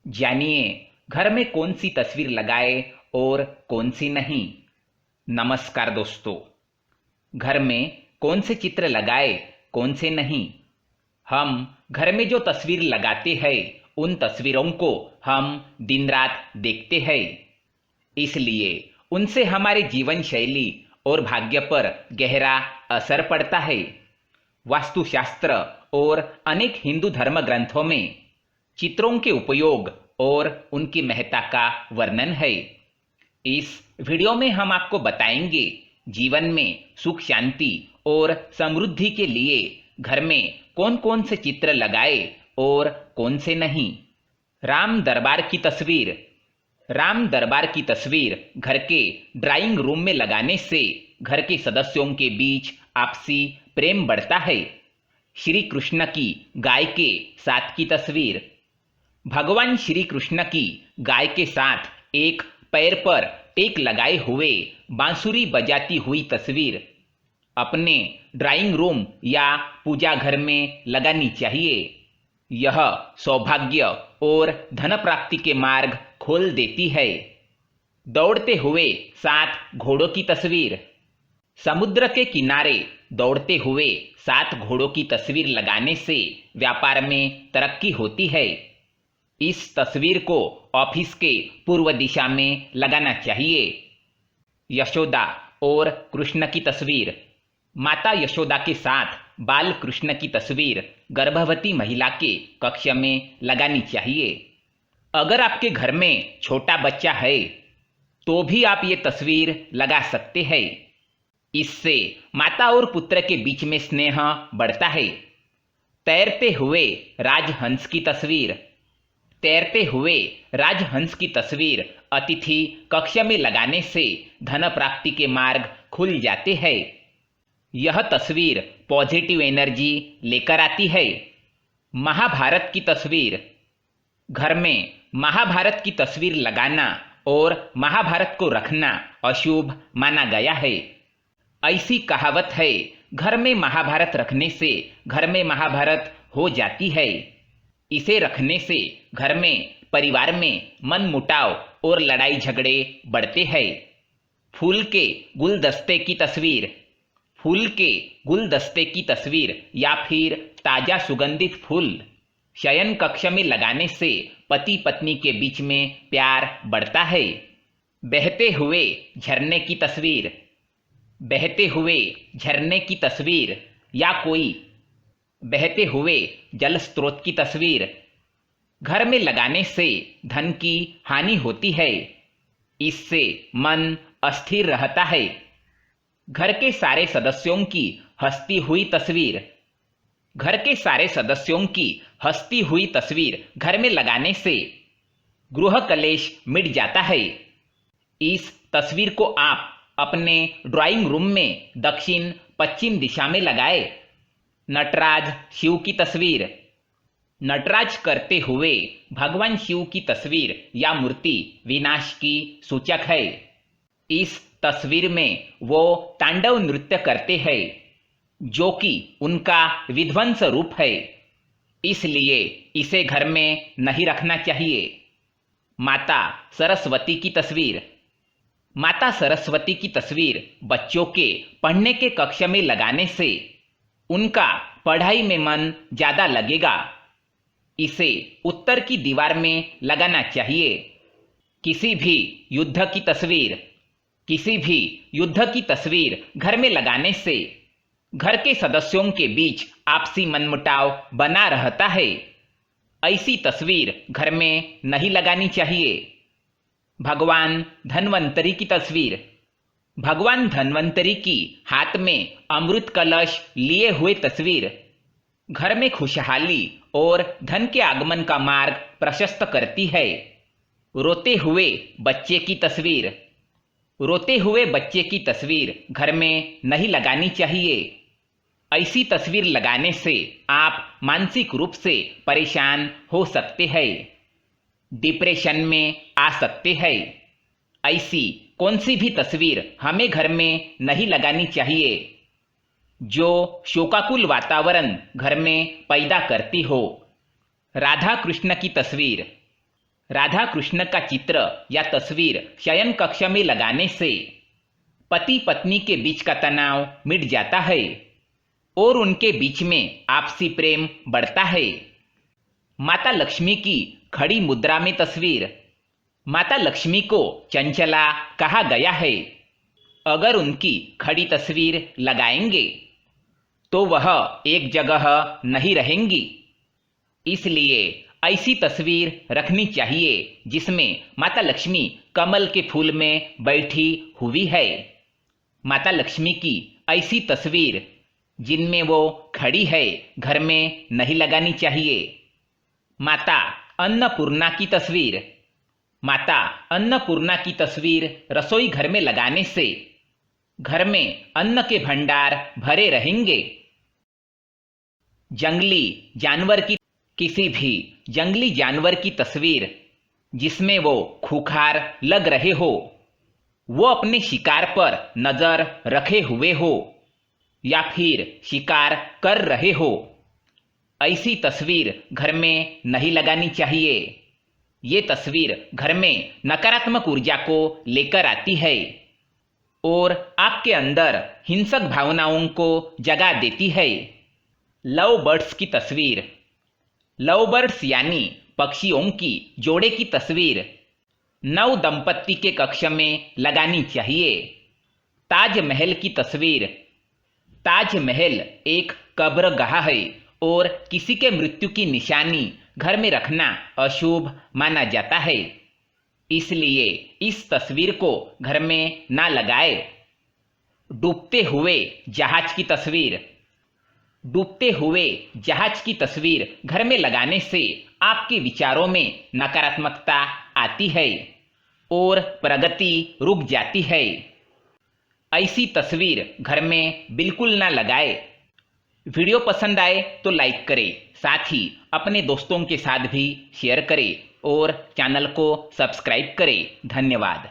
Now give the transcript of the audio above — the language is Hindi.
जानिए घर में कौन सी तस्वीर लगाए और कौन सी नहीं। नमस्कार दोस्तों, घर में कौन से चित्र लगाए कौन से नहीं। हम घर में जो तस्वीर लगाते हैं उन तस्वीरों को हम दिन रात देखते हैं, इसलिए उनसे हमारे जीवन शैली और भाग्य पर गहरा असर पड़ता है। वास्तुशास्त्र और अनेक हिंदू धर्म ग्रंथों में चित्रों के उपयोग और उनकी महत्ता का वर्णन है। इस वीडियो में हम आपको बताएंगे जीवन में सुख शांति और समृद्धि के लिए घर में कौन कौन से चित्र लगाए और कौन से नहीं। राम दरबार की तस्वीर। राम दरबार की तस्वीर घर के ड्राइंग रूम में लगाने से घर के सदस्यों के बीच आपसी प्रेम बढ़ता है। श्री कृष्ण की गाय के साथ की तस्वीर। भगवान श्री कृष्ण की गाय के साथ एक पैर पर टेक लगाए हुए बांसुरी बजाती हुई तस्वीर अपने ड्राइंग रूम या पूजा घर में लगानी चाहिए। यह सौभाग्य और धन प्राप्ति के मार्ग खोल देती है। दौड़ते हुए 7 घोड़ों की तस्वीर। समुद्र के किनारे दौड़ते हुए 7 घोड़ों की तस्वीर लगाने से व्यापार में तरक्की होती है। इस तस्वीर को ऑफिस के पूर्व दिशा में लगाना चाहिए। यशोदा और कृष्ण की तस्वीर। माता यशोदा के साथ बाल कृष्ण की तस्वीर गर्भवती महिला के कक्ष में लगानी चाहिए। अगर आपके घर में छोटा बच्चा है तो भी आप ये तस्वीर लगा सकते हैं। इससे माता और पुत्र के बीच में स्नेह बढ़ता है। तैरते हुए राजहंस की तस्वीर। तैरते हुए राजहंस की तस्वीर अतिथि कक्ष में लगाने से धन प्राप्ति के मार्ग खुल जाते हैं। यह तस्वीर पॉजिटिव एनर्जी लेकर आती है। महाभारत की तस्वीर। घर में महाभारत की तस्वीर लगाना और महाभारत को रखना अशुभ माना गया है। ऐसी कहावत है, घर में महाभारत रखने से घर में महाभारत हो जाती है। इसे रखने से घर में परिवार में मनमुटाव और लड़ाई झगड़े बढ़ते हैं। फूल के गुलदस्ते की तस्वीर। फूल के गुलदस्ते की तस्वीर या फिर ताजा सुगंधित फूल शयन कक्ष में लगाने से पति पत्नी के बीच में प्यार बढ़ता है। बहते हुए झरने की तस्वीर। बहते हुए झरने की तस्वीर या कोई बहते हुए जल स्रोत की तस्वीर घर में लगाने से धन की हानि होती है। इससे मन अस्थिर रहता है। घर के सारे सदस्यों की हंसती हुई तस्वीर। घर के सारे सदस्यों की हंसती हुई तस्वीर घर में लगाने से गृह कलेश मिट जाता है। इस तस्वीर को आप अपने ड्राइंग रूम में दक्षिण पश्चिम दिशा में लगाए। नटराज शिव की तस्वीर। नटराज करते हुए भगवान शिव की तस्वीर या मूर्ति विनाश की सूचक है। इस तस्वीर में वो तांडव नृत्य करते हैं जो कि उनका विध्वंस रूप है, इसलिए इसे घर में नहीं रखना चाहिए। माता सरस्वती की तस्वीर। माता सरस्वती की तस्वीर बच्चों के पढ़ने के कक्ष में लगाने से उनका पढ़ाई में मन ज्यादा लगेगा। इसे उत्तर की दीवार में लगाना चाहिए। किसी भी युद्ध की तस्वीर। किसी भी युद्ध की तस्वीर घर में लगाने से घर के सदस्यों के बीच आपसी मनमुटाव बना रहता है। ऐसी तस्वीर घर में नहीं लगानी चाहिए। भगवान धन्वंतरी की तस्वीर। भगवान धन्वंतरी की हाथ में अमृत कलश लिए हुए तस्वीर घर में खुशहाली और धन के आगमन का मार्ग प्रशस्त करती है। रोते हुए बच्चे की तस्वीर। रोते हुए बच्चे की तस्वीर घर में नहीं लगानी चाहिए। ऐसी तस्वीर लगाने से आप मानसिक रूप से परेशान हो सकते हैं, डिप्रेशन में आ सकते हैं। ऐसी कौन सी भी तस्वीर हमें घर में नहीं लगानी चाहिए जो शोकाकुल वातावरण घर में पैदा करती हो। राधा कृष्ण की तस्वीर। राधा कृष्ण का चित्र या तस्वीर शयन कक्ष में लगाने से पति पत्नी के बीच का तनाव मिट जाता है और उनके बीच में आपसी प्रेम बढ़ता है। माता लक्ष्मी की खड़ी मुद्रा में तस्वीर। माता लक्ष्मी को चंचला कहा गया है। अगर उनकी खड़ी तस्वीर लगाएंगे तो वह एक जगह नहीं रहेंगी, इसलिए ऐसी तस्वीर रखनी चाहिए जिसमें माता लक्ष्मी कमल के फूल में बैठी हुई है। माता लक्ष्मी की ऐसी तस्वीर जिनमें वो खड़ी है घर में नहीं लगानी चाहिए। माता अन्नपूर्णा की तस्वीर। माता अन्नपूर्णा की तस्वीर रसोई घर में लगाने से घर में अन्न के भंडार भरे रहेंगे। जंगली जानवर की किसी भी जंगली जानवर की तस्वीर जिसमें वो खूंखार लग रहे हो, वो अपने शिकार पर नजर रखे हुए हो या फिर शिकार कर रहे हो, ऐसी तस्वीर घर में नहीं लगानी चाहिए। ये तस्वीर घर में नकारात्मक ऊर्जा को लेकर आती है और आपके अंदर हिंसक भावनाओं को जगा देती है। लव बर्ड्स की तस्वीर। लव बर्ड्स यानी पक्षियों की जोड़े की तस्वीर नव दंपत्ति के कक्ष में लगानी चाहिए। ताजमहल की तस्वीर। ताजमहल एक कब्रगाह है और किसी के मृत्यु की निशानी घर में रखना अशुभ माना जाता है, इसलिए इस तस्वीर को घर में ना लगाए। डूबते हुए जहाज की तस्वीर। डूबते हुए जहाज की तस्वीर घर में लगाने से आपके विचारों में नकारात्मकता आती है और प्रगति रुक जाती है। ऐसी तस्वीर घर में बिल्कुल ना लगाए। वीडियो पसंद आए तो लाइक करें, साथ ही अपने दोस्तों के साथ भी शेयर करें और चैनल को सब्सक्राइब करें। धन्यवाद।